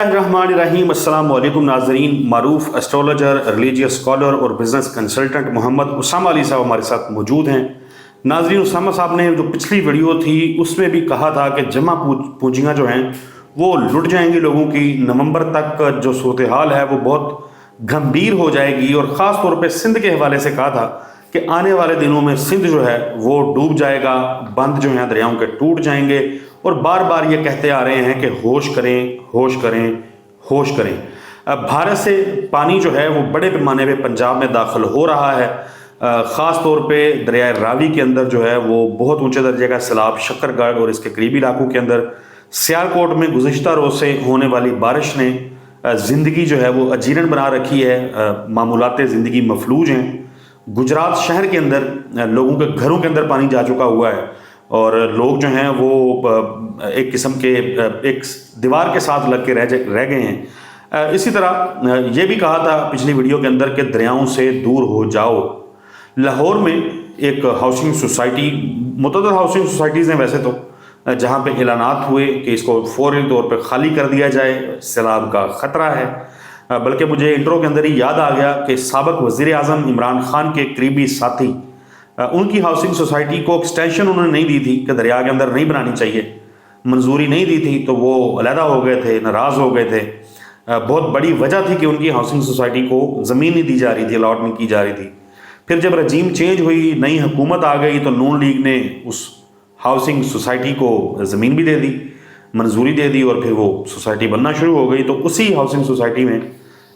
रहीम अस्सलाम वालेकुम नाजरीन। मारूफ एस्ट्रोलॉजर, रिलीजियस स्कॉलर और बिजनेस कंसल्टेंट मोहम्मद उसामा अली साहब हमारे साथ मौजूद हैं। नाजरीन, उसामा साहब ने जो पिछली वीडियो थी उसमें भी कहा था कि जमा पूंजियाँ जो हैं वो लुट जाएंगी लोगों की। नवंबर तक जो सूरत हाल है वो बहुत गंभीर हो जाएगी और ख़ास तौर पे सिंध के हवाले से कहा था कि आने वाले दिनों में सिंध जो है वो डूब जाएगा, बंद जो हैं दरियाओं के टूट जाएंगे और बार बार ये कहते आ रहे हैं कि होश करें, होश करें, होश करें। अब भारत से पानी जो है वो बड़े पैमाने पे पंजाब में दाखिल हो रहा है। ख़ास तौर पे दरिया रावी के अंदर जो है वो बहुत ऊंचे दर्जे का सैलाब शक्करगढ़ और इसके करीबी इलाकों के अंदर सियालकोट में गुज़िश्ता रोज़ से होने वाली बारिश ने ज़िंदगी जो है वो अजीरन बना रखी है। मामूलात ज़िंदगी मफलूज हैं। गुजरात शहर के अंदर लोगों के घरों के अंदर पानी जा चुका हुआ है और लोग जो हैं वो एक किस्म के एक दीवार के साथ लग के रह गए हैं। इसी तरह ये भी कहा था पिछली वीडियो के अंदर कि दरियाओं से दूर हो जाओ। लाहौर में एक हाउसिंग सोसाइटी, मुतअद्दिद हाउसिंग सोसाइटीज़ हैं वैसे तो, जहाँ पे ऐलानात हुए कि इसको फौरी तौर पे खाली कर दिया जाए, सैलाब का ख़तरा है। बल्कि मुझे इंट्रो के अंदर ही याद आ गया कि साबिक़ वज़ीर आज़म इमरान खान के करीबी साथी, उनकी हाउसिंग सोसाइटी को एक्सटेंशन उन्होंने नहीं दी थी कि दरिया के अंदर नहीं बनानी चाहिए, मंजूरी नहीं दी थी, तो वो अलहदा हो गए थे, नाराज़ हो गए थे। बहुत बड़ी वजह थी कि उनकी हाउसिंग सोसाइटी को ज़मीन नहीं दी जा रही थी, अलॉटमेंट की जा रही थी। फिर जब रजीम चेंज हुई, नई हुकूमत आ गई, तो नून लीग ने उस हाउसिंग सोसाइटी को ज़मीन भी दे दी, मंजूरी दे दी और फिर वो सोसाइटी बनना शुरू हो गई। तो उसी हाउसिंग सोसाइटी में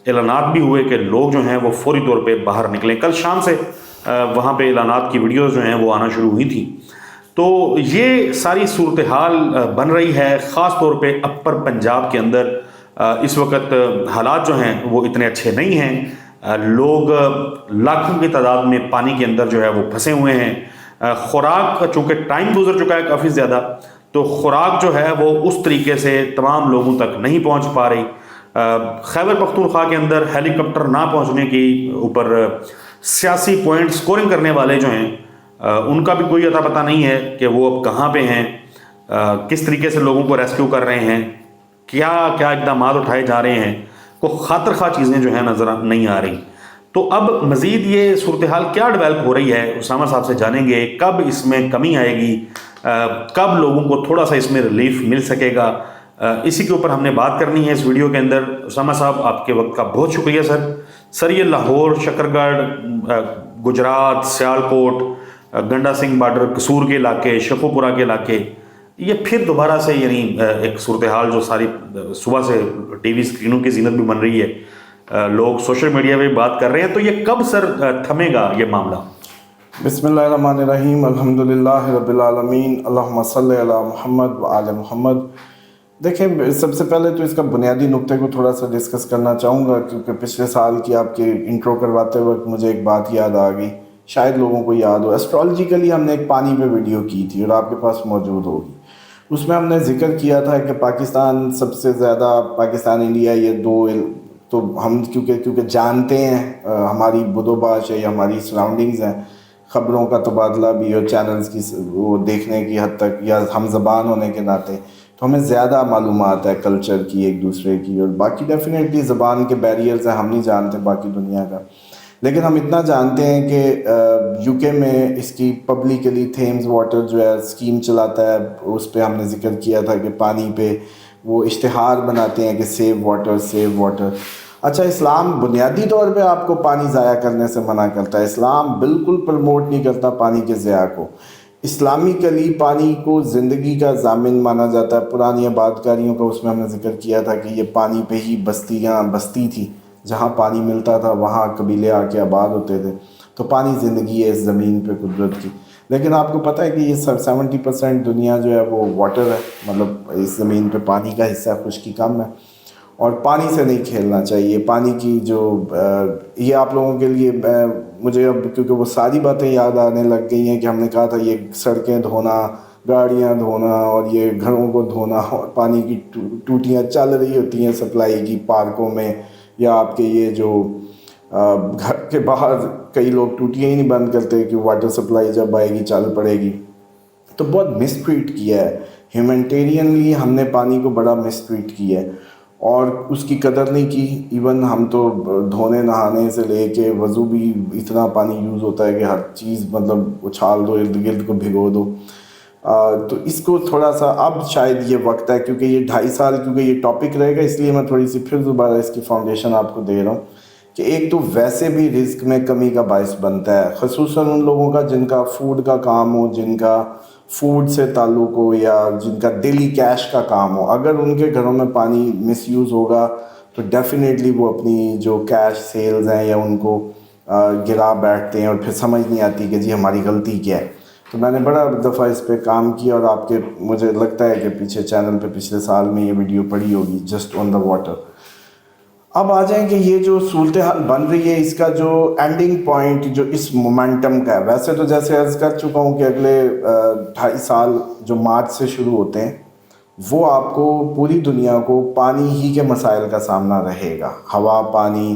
ऐलानात भी हुए कि लोग जो हैं वो फौरी तौर पे बाहर निकलें। कल शाम से वहाँ पे ऐलानात की वीडियोस जो हैं वो आना शुरू हुई थी। तो ये सारी सूरत हाल बन रही है। ख़ास तौर पे अपर पंजाब के अंदर इस वक्त हालात जो हैं वो इतने अच्छे नहीं हैं। लोग लाखों की तादाद में पानी के अंदर जो है वो फंसे हुए हैं। खुराक, चूँकि टाइम गुजर चुका है काफ़ी ज़्यादा, तो खुराक जो है वो उस तरीके से तमाम लोगों तक नहीं पहुँच पा रही। खैबर पख्तूनख्वा के अंदर हेलीकॉप्टर ना पहुँचने की ऊपर सियासी पॉइंट स्कोरिंग करने वाले जो हैं उनका भी कोई अता पता नहीं है कि वो अब कहाँ पे हैं, किस तरीके से लोगों को रेस्क्यू कर रहे हैं, क्या क्या इक़दाम उठाए जा रहे हैं, को खातिर खा चीज़ें जो हैं नज़र नहीं आ रही। तो अब मज़ीद ये सूरत हाल क्या डेवलप हो रही है, उसामा साहब से जानेंगे। कब इसमें कमी आएगी, कब लोगों को थोड़ा सा इसमें रिलीफ मिल सकेगा, इसी के ऊपर हमने बात करनी है इस वीडियो के अंदर। उसामा साहब, आपके वक्त का बहुत शुक्रिया सर। ये लाहौर, शक्करगढ़, गुजरात, सियालकोट, गंडा सिंह बॉर्डर, कसूर के इलाके, शेखोपुरा के इलाके, ये फिर दोबारा से यानी एक सूरत हाल जो सारी सुबह से टीवी स्क्रीनों की जीनत भी बन रही है, लोग सोशल मीडिया पे बात कर रहे हैं। तो ये कब सर थमेगा ये मामला? बिस्मिल्लाहिर्रहमानिर्रहीम, अल्हम्दुलिल्लाहि रब्बिल आलमीन, अल्लाहुम्मा सल्लि अला मुहम्मद व आले मुहम्मद। देखिए, सबसे पहले तो इसका बुनियादी नुक्ते को थोड़ा सा डिस्कस करना चाहूँगा, क्योंकि पिछले साल की आपके इंट्रो करवाते वक्त मुझे एक बात याद आ गई, शायद लोगों को याद हो। एस्ट्रोलॉजिकली हमने एक पानी पे वीडियो की थी और आपके पास मौजूद होगी। उसमें हमने जिक्र किया था कि पाकिस्तान सबसे ज़्यादा, पाकिस्तान इंडिया, ये दो, तो हम क्योंकि जानते हैं हमारी बुदोबाश है या हमारी सराउंडिंग्स हैं, ख़बरों का तबादला भी और चैनल्स की वो देखने की हद तक, या हम ज़बान होने के नाते तो हमें ज़्यादा मालूमात है कल्चर की, एक दूसरे की। और बाकी डेफिनेटली ज़बान के बैरियर्स हैं, हम नहीं जानते बाकी दुनिया का। लेकिन हम इतना जानते हैं कि यूके में इसकी पब्लिकली थेम्स वाटर जो है स्कीम चलाता है, उस पर हमने जिक्र किया था कि पानी पे वो इश्तिहार बनाते हैं कि सेव वाटर, सेव वाटर। अच्छा, इस्लाम बुनियादी तौर पे आपको पानी ज़ाया करने से मना करता है। इस्लाम बिल्कुल प्रमोट नहीं करता पानी के ज़िया को। इस्लामिकली पानी को ज़िंदगी का ज़ामिन माना जाता है। पुरानी आबादकारियों का उसमें हमने जिक्र किया था कि ये पानी पे ही बस्ती थी, जहाँ पानी मिलता था वहाँ कबीले आके आबाद होते थे। तो पानी ज़िंदगी है इस ज़मीन पे कुदरत की। लेकिन आपको पता है कि ये 70% दुनिया जो है वो वाटर है, मतलब इस ज़मीन पे पानी का हिस्सा खुश्की कम है और पानी से नहीं खेलना चाहिए। पानी की जो ये आप लोगों के लिए मुझे अब क्योंकि वो सारी बातें याद आने लग गई हैं कि हमने कहा था ये सड़कें धोना, गाड़ियाँ धोना और ये घरों को धोना, और पानी की टूटियाँ चल रही होती हैं सप्लाई की पार्कों में, या आपके ये जो घर के बाहर कई लोग टूटियाँ ही नहीं बंद करते कि वाटर सप्लाई जब आएगी चल पड़ेगी। तो बहुत मिसट्रीट किया है ह्यूमैनिटेरियनली, हमने पानी को बड़ा मिसट्रीट किया है। اور اس کی قدر نہیں کی. ایون ہم تو دھونے نہانے سے لے کے وضو بھی اتنا پانی یوز ہوتا ہے کہ ہر چیز مطلب اچھال دو, ارد گرد کو بھگو دو. تو اس کو تھوڑا سا اب شاید یہ وقت ہے, کیونکہ یہ 2.5 سال کیونکہ یہ ٹاپک رہے گا, اس لیے میں تھوڑی سی پھر دوبارہ اس کی فاؤنڈیشن آپ کو دے رہا ہوں کہ ایک تو ویسے بھی رزق میں کمی کا باعث بنتا ہے, خصوصاً ان لوگوں کا جن کا فوڈ کا کام ہو, جن کا فوڈ سے تعلق ہو, یا جن کا ڈیلی کیش کا کام ہو. اگر ان کے گھروں میں پانی مس یوز ہوگا تو ڈیفینیٹلی وہ اپنی جو کیش سیلز ہیں یا ان کو گرا بیٹھتے ہیں, اور پھر سمجھ نہیں آتی کہ جی ہماری غلطی کیا ہے. تو میں نے بڑا دفعہ اس پہ کام کیا, اور آپ کے مجھے لگتا ہے کہ پیچھے چینل پہ پچھلے سال میں یہ ویڈیو پڑی ہوگی, جسٹ آن دا واٹر. اب آ جائیں کہ یہ جو صورتحال بن رہی ہے, اس کا جو اینڈنگ پوائنٹ جو اس مومنٹم کا ہے, ویسے تو جیسے عرض کر چکا ہوں کہ اگلے 2.5 سال جو مارچ سے شروع ہوتے ہیں وہ آپ کو پوری دنیا کو پانی ہی کے مسائل کا سامنا رہے گا. ہوا, پانی,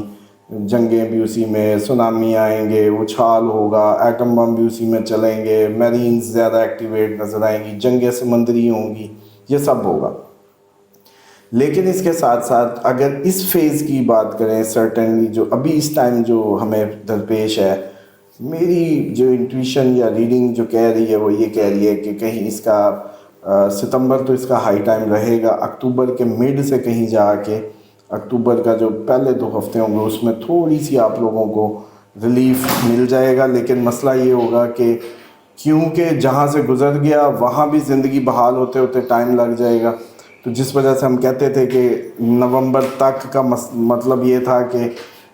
جنگیں بھی اسی میں, سونامی آئیں گے, اچھال ہوگا, ایٹم بم بھی اسی میں چلیں گے, میرینز زیادہ ایکٹیویٹ نظر آئیں گی, جنگیں سمندری ہوں گی, یہ سب ہوگا. لیکن اس کے ساتھ ساتھ اگر اس فیز کی بات کریں, سرٹنلی جو ابھی اس ٹائم جو ہمیں درپیش ہے, میری جو انٹویشن یا ریڈنگ جو کہہ رہی ہے وہ یہ کہہ رہی ہے کہ کہیں اس کا ستمبر تو اس کا ہائی ٹائم رہے گا, اکتوبر کے مڈ سے کہیں جا کے اکتوبر کا جو پہلے 2 ہفتے ہوں گے اس میں تھوڑی سی آپ لوگوں کو ریلیف مل جائے گا. لیکن مسئلہ یہ ہوگا کہ کیونکہ جہاں سے گزر گیا وہاں بھی زندگی بحال ہوتے ہوتے ٹائم لگ جائے گا. تو جس وجہ سے ہم کہتے تھے کہ نومبر تک کا مطلب یہ تھا کہ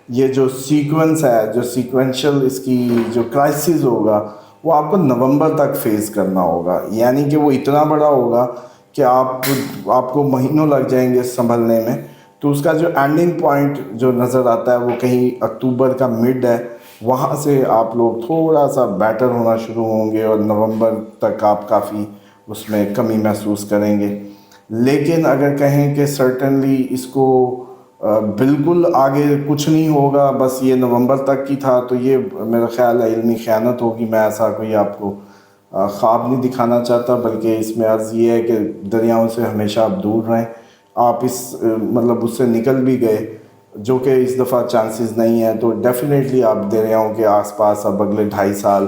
یہ جو سیکوینس ہے, جو سیکوینشل اس کی جو کرائسس ہوگا وہ آپ کو نومبر تک فیس کرنا ہوگا. یعنی کہ وہ اتنا بڑا ہوگا کہ آپ کو مہینوں لگ جائیں گے سنبھلنے میں. تو اس کا جو اینڈنگ پوائنٹ جو نظر آتا ہے وہ کہیں اکتوبر کا مڈ ہے, وہاں سے آپ لوگ تھوڑا سا بیٹر ہونا شروع ہوں گے, اور نومبر تک آپ کافی اس میں کمی محسوس کریں گے. لیکن اگر کہیں کہ سرٹنلی اس کو بالکل آگے کچھ نہیں ہوگا, بس یہ نومبر تک کی تھا, تو یہ میرا خیال ہے علمی خیانت ہوگی. میں ایسا کوئی آپ کو خواب نہیں دکھانا چاہتا, بلکہ اس میں عرض یہ ہے کہ دریاؤں سے ہمیشہ آپ دور رہیں. آپ اس مطلب اس سے نکل بھی گئے, جو کہ اس دفعہ چانسز نہیں ہیں, تو ڈیفینیٹلی آپ دریاؤں کے آس پاس اب اگلے 2.5 سال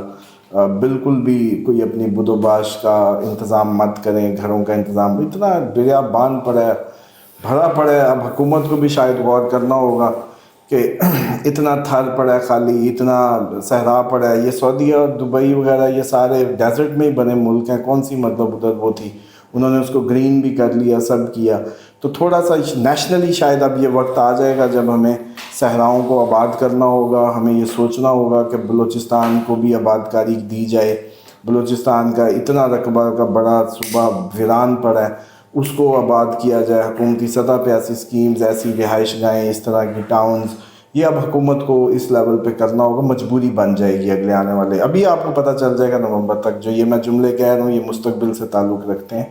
بالکل بھی کوئی اپنی بد و باش کا انتظام مت کریں. گھروں کا انتظام, اتنا دریا باندھ پڑا ہے, بھرا پڑا ہے. اب حکومت کو بھی شاید غور کرنا ہوگا کہ اتنا تھر پڑا ہے خالی, اتنا صحرا پڑا ہے. یہ سعودیہ اور دبئی وغیرہ یہ سارے ڈیزرٹ میں ہی بنے ملک ہیں, کون سی مطلب ادھر وہ تھی, انہوں نے اس کو گرین بھی کر لیا, سب کیا. تو تھوڑا سا نیشنلی شاید اب یہ وقت آ جائے گا جب ہمیں صحراؤں کو آباد کرنا ہوگا. ہمیں یہ سوچنا ہوگا کہ بلوچستان کو بھی آباد کاری دی جائے. بلوچستان کا اتنا رقبہ کا بڑا صوبہ ویران پڑا ہے, اس کو آباد کیا جائے. حکومتی سطح پہ ایسی اسکیمز, ایسی رہائش گاہیں, اس طرح کی ٹاؤنز, یہ اب حکومت کو اس لیول پہ کرنا ہوگا. مجبوری بن جائے گی اگلے آنے والے. ابھی آپ کو پتہ چل جائے گا نومبر تک. جو یہ میں جملے کہہ رہا ہوں یہ مستقبل سے تعلق رکھتے ہیں.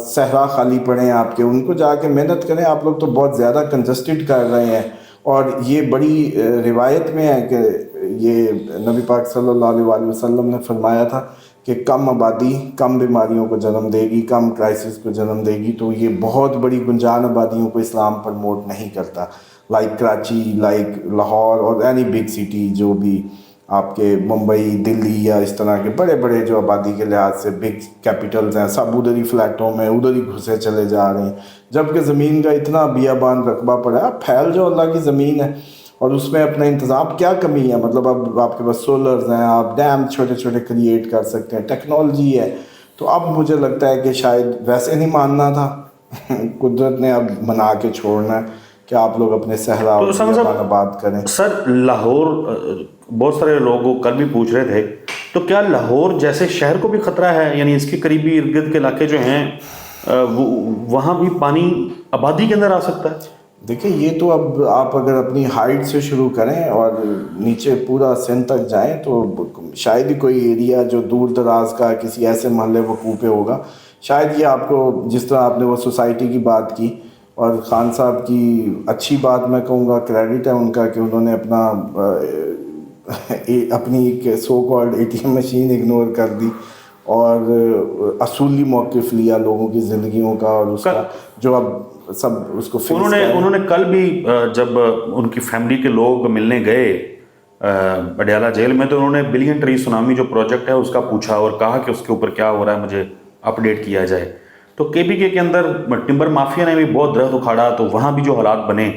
صحرا خالی پڑے ہیں آپ کے, ان کو جا کے محنت کریں. آپ لوگ تو بہت زیادہ کنجسٹڈ کر رہے ہیں, اور یہ بڑی روایت میں ہے کہ یہ نبی پاک صلی اللہ علیہ وآلہ وسلم نے فرمایا تھا کہ کم آبادی کم بیماریوں کو جنم دے گی, کم کرائسس کو جنم دے گی. تو یہ بہت بڑی گنجان آبادیوں کو اسلام پروموٹ نہیں کرتا, لائک کراچی, لائک لاہور, اور اینی بگ سٹی جو بھی آپ کے ممبئی, دلی, یا اس طرح کے بڑے بڑے جو آبادی کے لحاظ سے بگ کیپٹلز ہیں, سب ادھر ہی فلیٹوں میں ادھر ہی گھسے چلے جا رہے ہیں. جبکہ زمین کا اتنا بیابان رقبہ پڑا ہے. آپ پھیل جو اللہ کی زمین ہے, اور اس میں اپنا انتظام, کیا کمی ہے. مطلب اب آپ کے پاس سولرز ہیں, آپ ڈیم چھوٹے چھوٹے کریٹ کر سکتے ہیں, ٹیکنالوجی ہے. تو اب مجھے لگتا ہے کہ شاید ویسے نہیں ماننا تھا, قدرت نے اب بنا کے چھوڑنا ہے کہ آپ لوگ اپنے صحرا اور بیابان آباد کریں. سر لاہور, بہت سارے لوگ کل بھی پوچھ رہے تھے, تو کیا لاہور جیسے شہر کو بھی خطرہ ہے؟ یعنی اس کے قریبی ارد گرد کے علاقے جو ہیں وہاں بھی پانی آبادی کے اندر آ سکتا ہے؟ دیکھیں یہ تو اب آپ اگر اپنی ہائٹ سے شروع کریں اور نیچے پورا سندھ تک جائیں تو شاید ہی کوئی ایریا جو دور دراز کا کسی ایسے محلے وقوع پہ ہوگا. شاید یہ آپ کو, جس طرح آپ نے وہ سوسائٹی کی بات کی, اور خان صاحب کی اچھی بات میں کہوں گا, کریڈٹ ہے ان کا کہ انہوں نے اپنی ایک so called ATM machine ignore کر دی اور اصولی موقف لیا لوگوں کی زندگیوں کا, اور اس کا جو اب सब उसको face उन्होंने कल भी जब उनकी फैमिली के लोग मिलने गए अडयाला जेल में, तो उन्होंने बिलियन ट्री सुनामी जो प्रोजेक्ट है उसका पूछा और कहा कि उसके ऊपर क्या हो रहा है, मुझे अपडेट किया जाए। तो केपीके के अंदर टिम्बर माफिया ने भी बहुत दरख्त उखाड़ा, तो वहाँ भी जो हालात बने,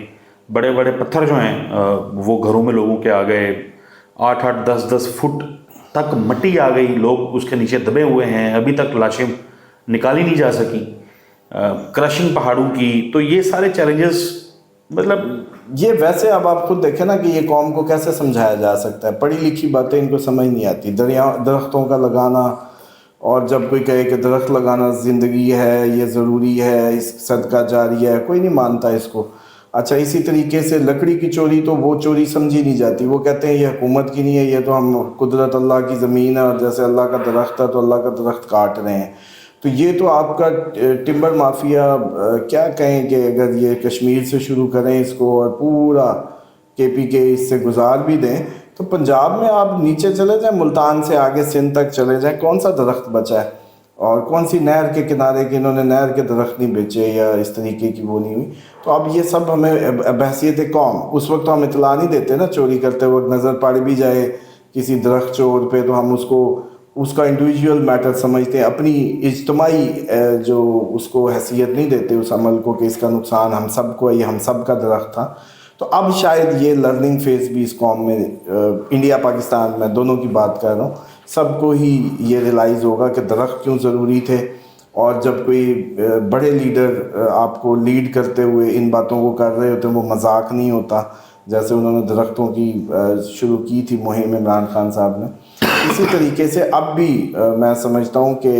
बड़े बड़े पत्थर जो हैं वो घरों में लोगों के आ गए, 8-8 10-10 फुट तक मट्टी आ गई, लोग उसके नीचे दबे हुए हैं, अभी तक लाशें निकाली नहीं जा सकी, क्रशिंग पहाड़ों की। तो ये सारे चैलेंजेस, मतलब ये वैसे अब आप खुद देखें ना कि ये कौम को कैसे समझाया जा सकता है, पढ़ी लिखी बातें इनको समझ नहीं आती। दरख्तों का लगाना, और जब कोई कहे कि दरख्त लगाना ज़िंदगी है, ये ज़रूरी है, इस सदका जारी है, कोई नहीं मानता इसको। अच्छा, इसी तरीके से लकड़ी की चोरी, तो वो चोरी समझी नहीं जाती, वो कहते हैं ये हुकूमत की नहीं है, ये तो हम कुदरत अल्लाह की ज़मीन है, और जैसे अल्लाह का दरख्त है तो अल्लाह का दरख्त काट रहे हैं। तो ये तो आपका टिम्बर माफिया, क्या कहें कि अगर ये कश्मीर से शुरू करें इसको और पूरा केपीके इससे गुजार भी दें, तो पंजाब में आप नीचे चले जाएं, मुल्तान से आगे सिंध तक चले जाएं, कौन सा दरख्त बचा है? और कौन सी नहर के किनारे के इन्होंने नहर के दरख्त नहीं बेचे या इस तरीके की वो नहीं हुई। तो अब ये सब हमें बहसियत कौम, उस वक्त तो हम इतला नहीं देते ना, चोरी करते वक्त नज़र पड़ भी जाए किसी दरख्त चोर पे तो हम उसको उसका इंडिविजुअल मैटर समझते हैं, अपनी इज्तमाई जो उसको हैसियत नहीं देते उस अमल को कि इसका नुकसान हम सबको, ये हम सब का दरख्त था। तो अब शायद ये लर्निंग फेज़ भी इस कौम में, इंडिया पाकिस्तान में दोनों की बात कर रहा हूँ, सबको ही ये रियलाइज़ होगा कि दरख्त क्यों ज़रूरी थे। और जब कोई बड़े लीडर आपको लीड करते हुए इन बातों को कर रहे होते हैं, वो मजाक नहीं होता। जैसे उन्होंने दरख्तों की शुरू की थी मुहिम इमरान खान साहब ने, इसी तरीके से अब भी मैं समझता हूँ कि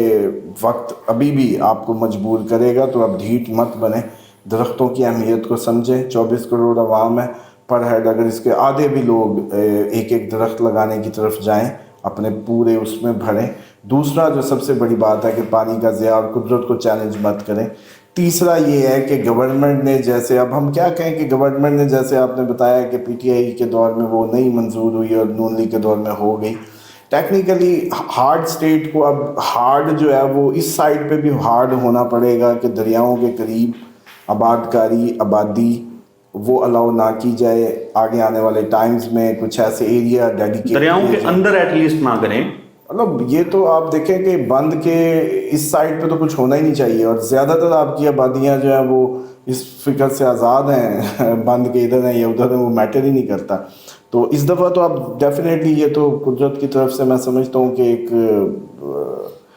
वक्त अभी भी आपको मजबूर करेगा, तो अब ढीठ मत बने, दरख्तों की अहमियत को समझें। 24 करोड़ आवाम है, पर हेड अगर इसके आधे भी लोग एक एक दरख्त लगाने की तरफ जाएं, अपने पूरे उसमें भरें। दूसरा जो सबसे बड़ी बात है कि पानी का ज़िया और कुदरत को चैलेंज मत करें। तीसरा ये है कि गवर्नमेंट ने, जैसे अब हम क्या कहें कि गवर्नमेंट ने, जैसे आपने बताया कि पीटीआई के दौर में वो नहीं मंजूर हुई और नून लीग के दौर में हो गई, टेक्निकली हार्ड स्टेट को अब हार्ड जो है वो इस साइड पे भी हार्ड होना पड़ेगा कि दरियाओं के करीब आबादकारी, आबादी वो अलाउ ना की जाए। आगे आने वाले टाइम्स में कुछ ऐसे एरिया डेडिकेट, दरियाओं के अंदर एटलीस्ट ना करें। मतलब ये तो आप देखें कि बंद के इस साइड पे तो कुछ होना ही नहीं चाहिए, और ज़्यादातर आपकी आबादियाँ जो हैं वो इस फिक्र से आज़ाद हैं, बंद के इधर हैं या उधर हैं, वो मैटर ही नहीं करता। तो इस दफ़ा तो आप डेफिनेटली, ये तो कुदरत की तरफ से मैं समझता हूँ कि एक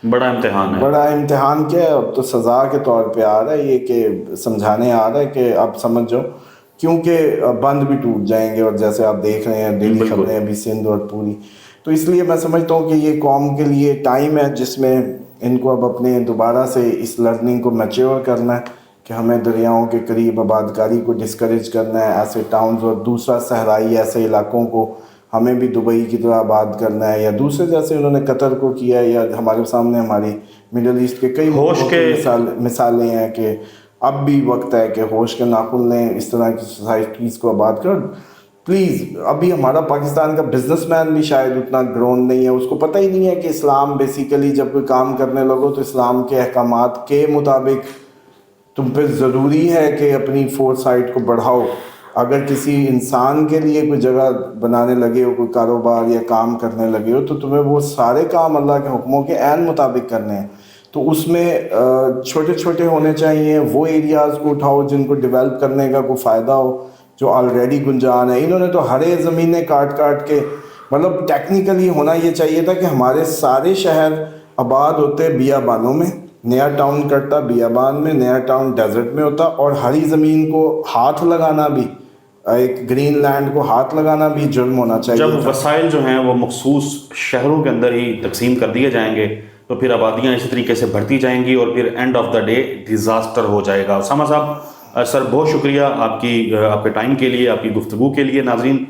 बड़ा इम्तिहान है। बड़ा इम्तिहान क्या है, अब तो सज़ा के तौर पे आ रहा है ये, कि समझाने आ रहा है कि आप समझ जाओ, क्योंकि बंद भी टूट जाएंगे। और जैसे आप देख रहे हैं डेली खबरें अभी सिंध और पूरी, तो इसलिए मैं समझता हूँ कि ये कौम के लिए टाइम है जिसमें इनको अब अपने दोबारा से इस लर्निंग को मैच्योर करना है कि हमें दरियाओं के करीब आबादकारी को डिस्करेज करना है, ऐसे टाउन्स, और दूसरा सहराई ऐसे इलाकों को हमें भी दुबई की तरह आबाद करना है, या दूसरे जैसे उन्होंने कतर को किया है, या हमारे सामने हमारी मिडल ईस्ट के कई मिसालें हैं कि अब भी वक्त है कि होश के नाखुन लें, इस तरह की सोसाइटीज़ को आबाद कर। प्लीज़, अभी हमारा पाकिस्तान का बिजनेसमैन भी शायद उतना ग्रोन नहीं है, उसको पता ही नहीं है कि इस्लाम बेसिकली जब कोई काम करने लगो तो इस्लाम के अहकामात के मुताबिक तुम पे ज़रूरी है कि अपनी फोरसाइट को बढ़ाओ। अगर किसी इंसान के लिए कोई जगह बनाने लगे हो, कोई कारोबार या काम करने लगे हो, तो तुम्हें वो सारे काम अल्लाह के हुक्मों के ऐन मुताबिक करने हैं। तो उसमें छोटे छोटे होने चाहिए, वो एरियाज़ को उठाओ जिनको डेवलप करने का कोई फ़ायदा हो, जो ऑलरेडी गुंजान है। इन्होंने तो हरे ज़मीनें काट काट के, मतलब टेक्निकली होना ये चाहिए था कि हमारे सारे शहर आबाद होते बियाबानों में, नया टाउन कटता बियाबान में, नया टाउन डेजर्ट में होता, और हरी ज़मीन को हाथ लगाना भी, एक ग्रीन लैंड को हाथ लगाना भी जुर्म होना चाहिए। जब वसाइल जो हैं वो मखसूस शहरों के अंदर ही तकसीम कर दिए जाएंगे, तो फिर आबादियाँ इसी तरीके से बढ़ती जाएंगी और फिर end of the day disaster हो जाएगा। उसामा साहब, सर बहुत शुक्रिया आपके टाइम के लिए, आपकी गुफ्तगू के लिए। नाज़रीन,